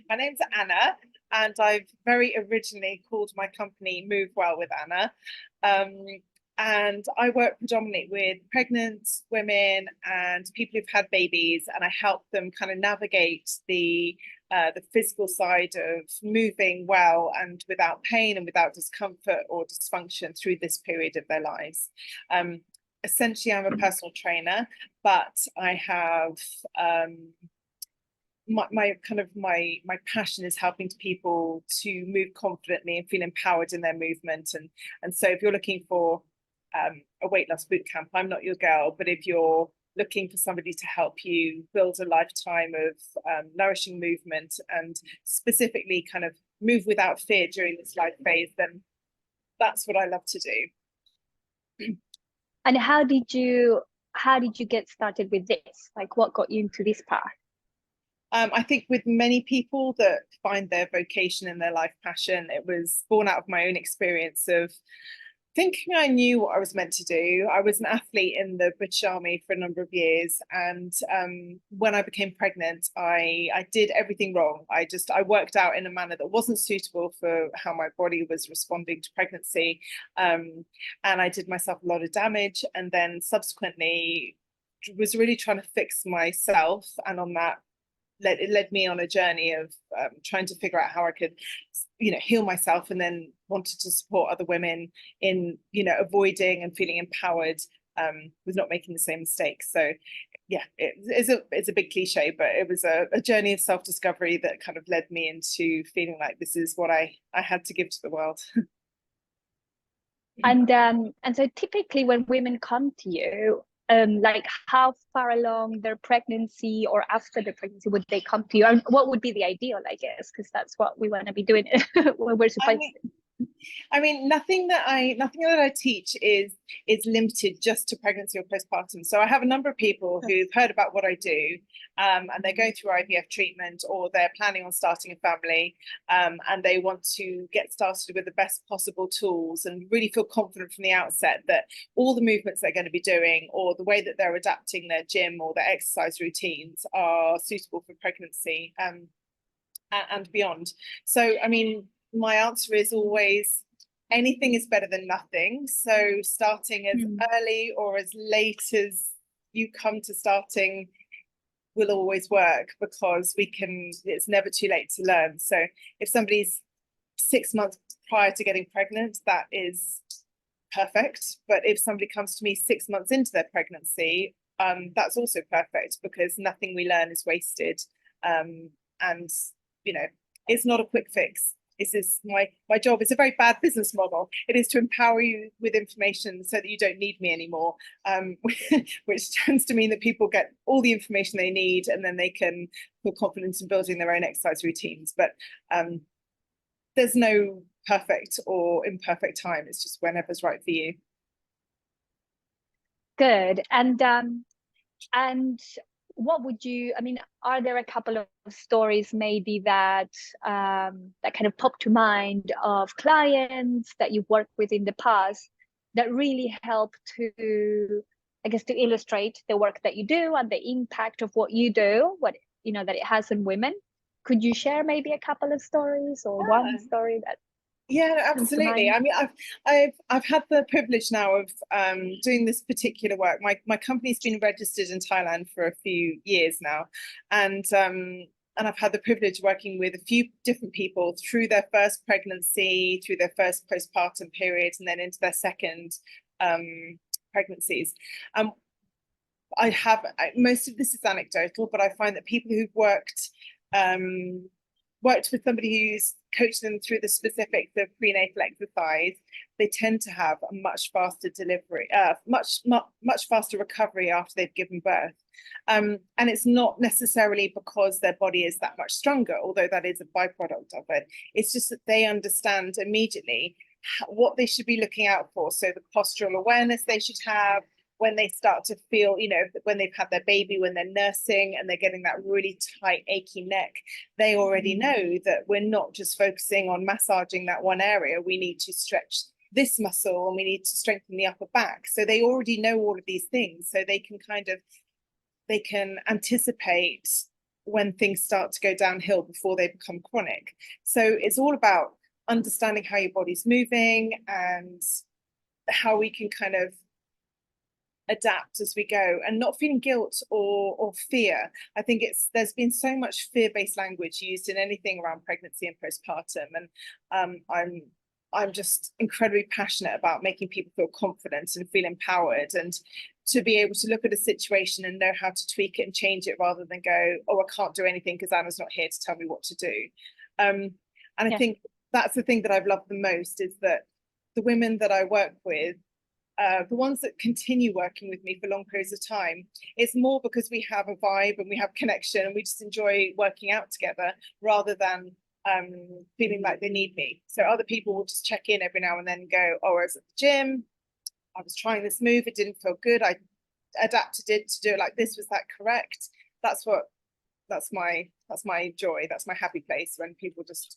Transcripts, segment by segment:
My name's Anna, and I've very originally called my company Move Well with Anna. Um, and I work predominantly with pregnant women and people who've had babies, and I help them kind of navigate the physical side of moving well and without pain and without discomfort or dysfunction through this period of their lives. Essentially, I'm a personal trainer, but I have my passion is helping people to move confidently and feel empowered in their movement. And so if you're looking for a weight loss boot camp, I'm not your girl. But if you're looking for somebody to help you build a lifetime of nourishing movement and specifically kind of move without fear during this life phase, then that's what I love to do. And how did you get started with this? Like, what got you into this path? I think with many people that find their vocation and their life passion, it was born out of my own experience of thinking I knew what I was meant to do. I was an athlete in the British Army for a number of years, and when I became pregnant, I did everything wrong. I worked out in a manner that wasn't suitable for how my body was responding to pregnancy, and I did myself a lot of damage. And then subsequently, was really trying to fix myself, and on that it led me on a journey of trying to figure out how I could, heal myself, and then wanted to support other women in, avoiding and feeling empowered with not making the same mistakes. So yeah, it's a big cliche, but it was a journey of self-discovery that kind of led me into feeling like this is what I had to give to the world. And so typically when women come to you, like how far along their pregnancy or after the pregnancy would they come to you? And what would be the ideal, I guess, because that's what we want to be doing when we're supposed to. I mean, nothing that I teach is limited just to pregnancy or postpartum. So I have a number of people who've heard about what I do, and they're going through IVF treatment, or they're planning on starting a family, and they want to get started with the best possible tools and really feel confident from the outset that all the movements they're going to be doing, or the way that they're adapting their gym or their exercise routines, are suitable for pregnancy and beyond. So, I mean, my answer is always anything is better than nothing. So starting as early or as late as you come to starting will always work, because it's never too late to learn. So if somebody's 6 months prior to getting pregnant, that is perfect. But if somebody comes to me 6 months into their pregnancy, that's also perfect, because nothing we learn is wasted. And it's not a quick fix. My job is a very bad business model. It is to empower you with information so that you don't need me anymore, which tends to mean that people get all the information they need, and then they can feel confident in building their own exercise routines. But there's no perfect or imperfect time. It's just whenever's right for you. Good. And what would you, I mean, are there a couple of stories maybe that that kind of pop to mind of clients that you've worked with in the past that really help to, I guess, to illustrate the work that you do and the impact of what you do, that it has on women? Could you share maybe a couple of stories or one story that? Yeah, absolutely. I mean, I've had the privilege now of doing this particular work. My company's been registered in Thailand for a few years now, and I've had the privilege of working with a few different people through their first pregnancy, through their first postpartum period, and then into their second pregnancies. Most of this is anecdotal, but I find that people who've worked with somebody who's coached them through the specifics of prenatal exercise, they tend to have a much faster delivery, much faster recovery after they've given birth. And it's not necessarily because their body is that much stronger, although that is a byproduct of it. It's just that they understand immediately what they should be looking out for. So the postural awareness they should have, when they start to feel, when they've had their baby, when they're nursing and they're getting that really tight, achy neck, they already know that we're not just focusing on massaging that one area. We need to stretch this muscle and we need to strengthen the upper back. So they already know all of these things. So they can anticipate when things start to go downhill before they become chronic. So it's all about understanding how your body's moving and how we can kind of adapt as we go, and not feeling guilt or fear. I think there's been so much fear-based language used in anything around pregnancy and postpartum, and I'm just incredibly passionate about making people feel confident and feel empowered, and to be able to look at a situation and know how to tweak it and change it, rather than go, oh, I can't do anything because Anna's not here to tell me what to do. And I think that's the thing that I've loved the most, is that the women that I work with, the ones that continue working with me for long periods of time, it's more because we have a vibe and we have connection and we just enjoy working out together, rather than feeling like they need me. So other people will just check in every now and then and go, oh, I was at the gym, I was trying this move, it didn't feel good, I adapted it to do it like this, was that correct? That's my joy, that's my happy place, when people just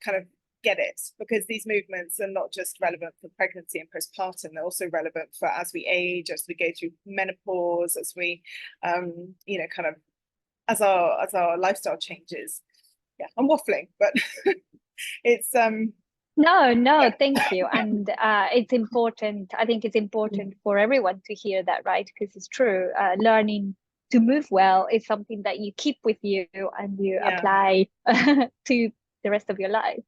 kind of get it, because these movements are not just relevant for pregnancy and postpartum, they're also relevant for as we age, as we go through menopause, as we you know, kind of as our lifestyle changes. Yeah, I'm waffling, but it's no, thank you. And it's important, I think it's important for everyone to hear that, right? Because it's true, learning to move well is something that you keep with you and you apply to the rest of your life.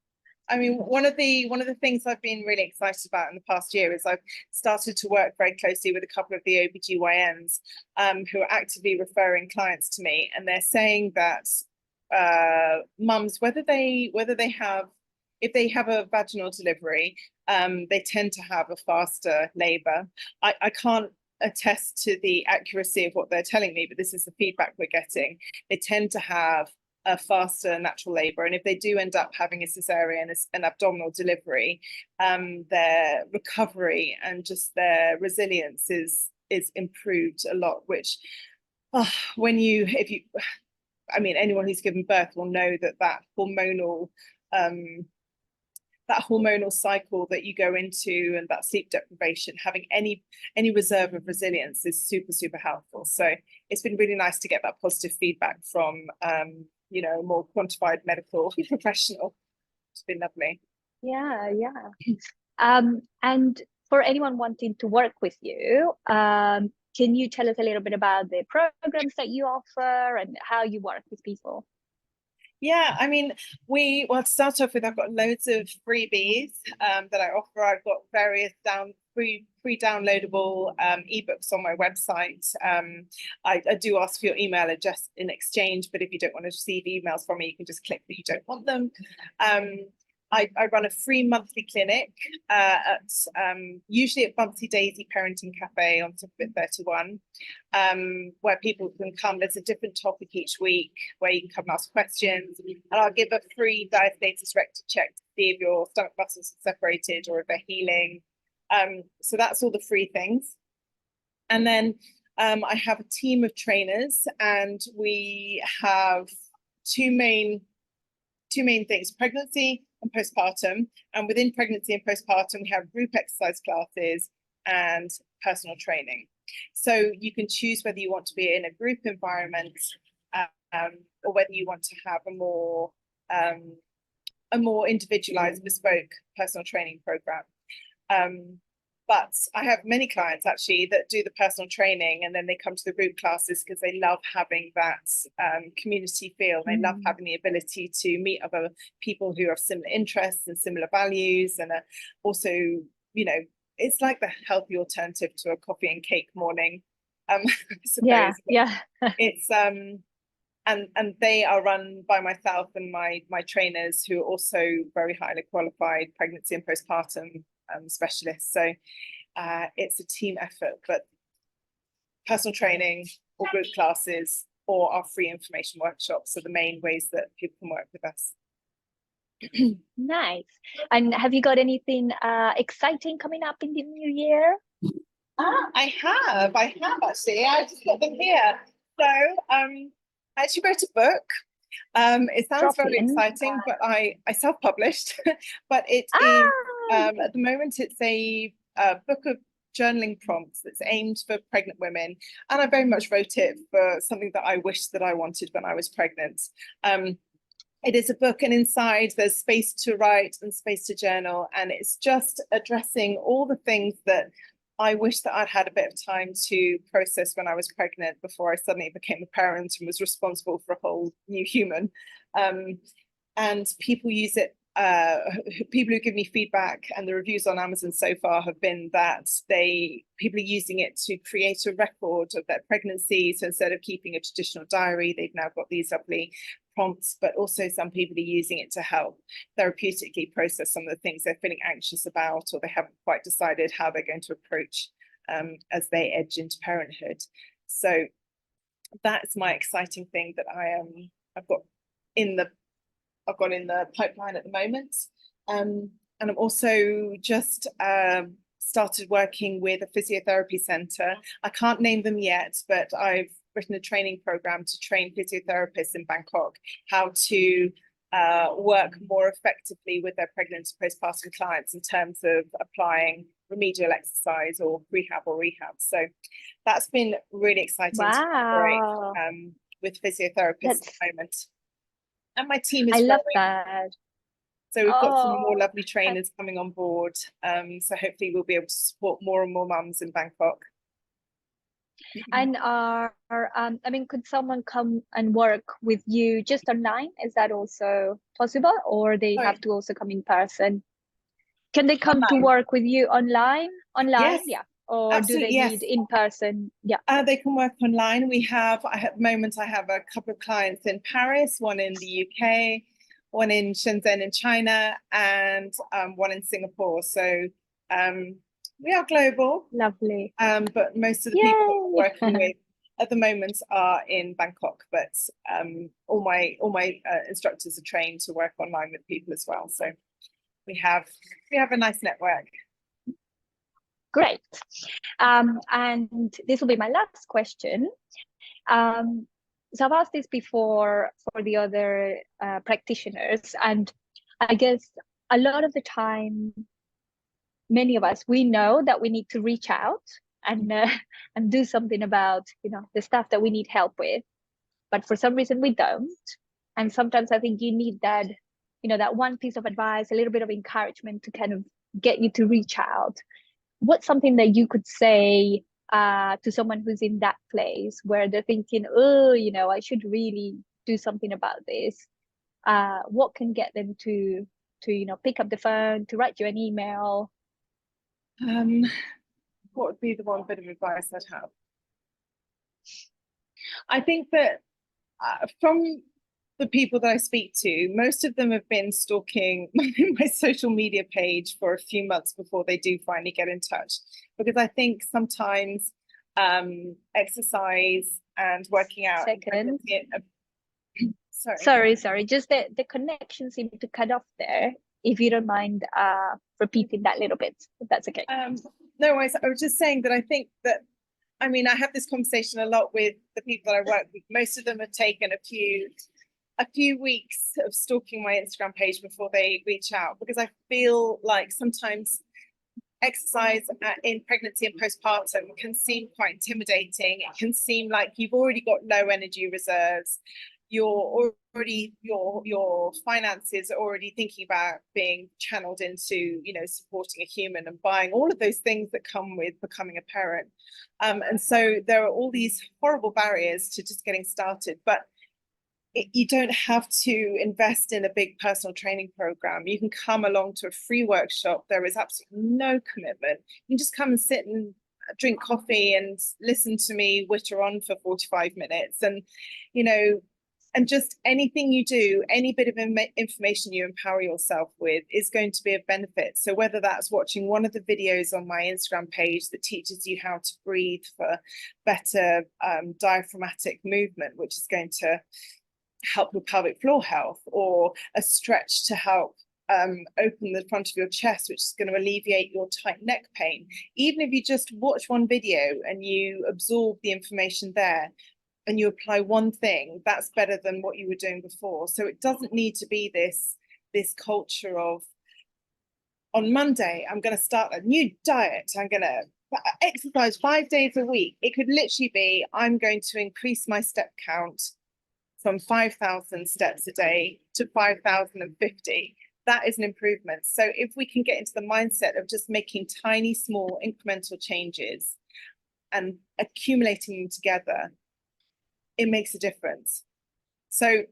I mean, one of the things I've been really excited about in the past year is I've started to work very closely with a couple of the OBGYNs who are actively referring clients to me, and they're saying that mums, if they have a vaginal delivery, they tend to have a faster labor. I can't attest to the accuracy of what they're telling me, but this is the feedback we're getting. They tend to have a faster natural labor, and if they do end up having a cesarean, an abdominal delivery, their recovery and just their resilience is improved a lot, which I mean, anyone who's given birth will know that hormonal cycle that you go into, and that sleep deprivation, having any reserve of resilience is super, super helpful. So it's been really nice to get that positive feedback from you know, a more quantified medical professional. It's been lovely. Yeah. And for anyone wanting to work with you, can you tell us a little bit about the programs that you offer and how you work with people? Yeah, I mean, to start off with, I've got loads of freebies that I offer. I've got various free downloadable ebooks on my website. I do ask for your email address in exchange, but if you don't want to receive emails from me, you can just click that you don't want them. I run a free monthly clinic usually at Bumpsy Daisy Parenting Cafe on Sukhumvit 31, where people can come. There's a different topic each week where you can come and ask questions, and I'll give a free diastasis rectal check to see if your stomach muscles are separated or if they're healing. So that's all the free things. And then I have a team of trainers, and we have two main things: pregnancy and postpartum. And within pregnancy and postpartum, we have group exercise classes and personal training. So you can choose whether you want to be in a group environment or whether you want to have a more individualized, bespoke personal training program. But I have many clients actually that do the personal training, and then they come to the group classes because they love having that community feel. They love having the ability to meet other people who have similar interests and similar values, and also, you know, it's like the healthy alternative to a coffee and cake morning. I suppose. Yeah. It's and they are run by myself and my trainers, who are also very highly qualified pregnancy and postpartum specialists. So it's a team effort, but personal training or group classes or our free information workshops are the main ways that people can work with us. Nice. And have you got anything exciting coming up in the new year? I have actually. I just got them here. So I actually wrote a book. It sounds very exciting, but I self-published, but it is at the moment it's a book of journaling prompt that's aimed for pregnant women. And I very much wrote it for something that I wished that I wanted when I was pregnant. It is a book, and inside there's space to write and space to journal. And it's just addressing all the things that I wish that I'd had a bit of time to process when I was pregnant before I suddenly became a parent and was responsible for a whole new human. And people use it. People who give me feedback, and the reviews on Amazon so far have been that people are using it to create a record of their pregnancy. So instead of keeping a traditional diary, they've now got these lovely prompts, but also some people are using it to help therapeutically process some of the things they're feeling anxious about, or they haven't quite decided how they're going to approach as they edge into parenthood. So that's my exciting thing that I've got in the pipeline at the moment. And I'm also just started working with a physiotherapy centre. I can't name them yet, but I've written a training program to train physiotherapists in Bangkok how to work more effectively with their pregnant and postpartum clients in terms of applying remedial exercise or rehab. So that's been really exciting to collaborate with physiotherapists at the moment. And my team is I love growing. that. So we've got some more lovely trainers coming on board. So hopefully we'll be able to support more and more mums in Bangkok. And I mean, could someone come and work with you just online? Is that also possible, or they have to also come in person? Can they come to work with you online? Yes, yeah. Or do they need in person? Yeah. They can work online. At the moment, I have a couple of clients in Paris, one in the UK, one in Shenzhen in China, and one in Singapore. So we are global. Lovely. But most of the people that we're working with at the moment are in Bangkok. But all my instructors are trained to work online with people as well. So we have a nice network. Great. And this will be my last question. So I've asked this before for the other practitioners, and I guess a lot of the time, many of us, we know that we need to reach out and do something about, the stuff that we need help with, but for some reason we don't. And sometimes I think you need that, that one piece of advice, a little bit of encouragement to kind of get you to reach out. What's something that you could say to someone who's in that place where they're thinking, I should really do something about this? What can get them to pick up the phone, to write you an email? What would be the one bit of advice I'd have? I think that from the people that I speak to, most of them have been stalking my social media page for a few months before they do finally get in touch. Because I think sometimes exercise and working out. Sorry. Just the connection seemed to cut off there. If you don't mind repeating that little bit, if that's okay. No, I was just saying that I think that, I have this conversation a lot with the people that I work with. Most of them have taken a few weeks of stalking my Instagram page before they reach out, because I feel like sometimes exercise in pregnancy and postpartum can seem quite intimidating. It can seem like you've already got low energy reserves. Your finances are already thinking about being channeled into, supporting a human and buying all of those things that come with becoming a parent. And so there are all these horrible barriers to just getting started. But you don't have to invest in a big personal training program. You can come along to a free workshop. There is absolutely no commitment. You can just come and sit and drink coffee and listen to me witter on for 45 minutes. And, and just anything you do, any bit of information you empower yourself with is going to be of benefit. So whether that's watching one of the videos on my Instagram page that teaches you how to breathe for better diaphragmatic movement, which is going to help your pelvic floor health, or a stretch to help open the front of your chest, which is going to alleviate your tight neck pain. Even if you just watch one video and you absorb the information there and you apply one thing, that's better than what you were doing before. So it doesn't need to be this culture of, on Monday, I'm going to start a new diet. I'm going to exercise 5 days a week. It could literally be, I'm going to increase my step count from 5,000 steps a day to 5,050. That is an improvement. So if we can get into the mindset of just making tiny, small, incremental changes and accumulating them together, it makes a difference. So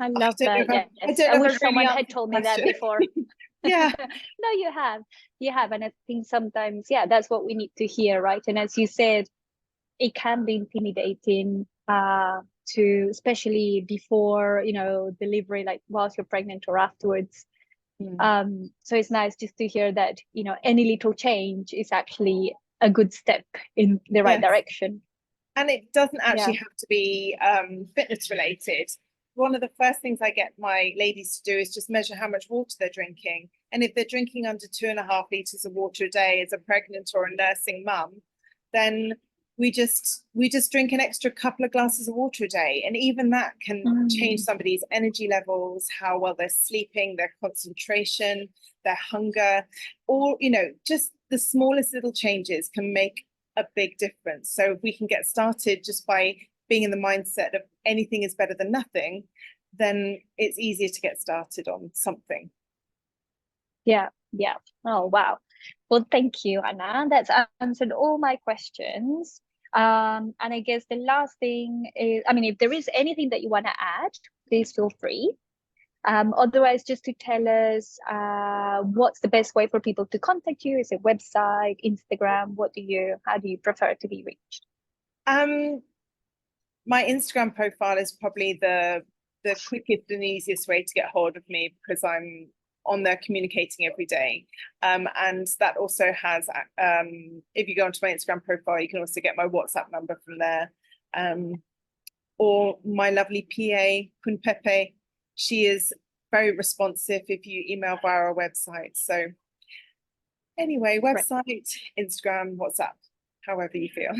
I love that. Yes. I don't I know wish if someone had told me that before. Yeah. No, you have. And I think sometimes, yeah, that's what we need to hear, right? And as you said, it can be intimidating to, especially before, delivery, like whilst you're pregnant or afterwards. So it's nice just to hear that, any little change is actually a good step in the right direction. And it doesn't actually have to be fitness related. One of the first things I get my ladies to do is just measure how much water they're drinking. And if they're drinking under 2.5 liters of water a day as a pregnant or a nursing mum, then we just drink an extra couple of glasses of water a day. And even that can change somebody's energy levels, how well they're sleeping, their concentration, their hunger, or, just the smallest little changes can make a big difference. So if we can get started just by being in the mindset of anything is better than nothing, then it's easier to get started on something. Yeah. Oh, wow. Well, thank you, Anna. That's answered all my questions. And I guess the last thing is, if there is anything that you want to add, please feel free. Otherwise, just to tell us what's the best way for people to contact you? Is it website, Instagram? How do you prefer to be reached? My Instagram profile is probably the quickest and easiest way to get hold of me, because I'm on there communicating every day. And that also has, if you go onto my Instagram profile, you can also get my WhatsApp number from there. Or my lovely PA, Kun Pepe, she is very responsive if you email via our website. So anyway, website, Instagram, WhatsApp, however you feel.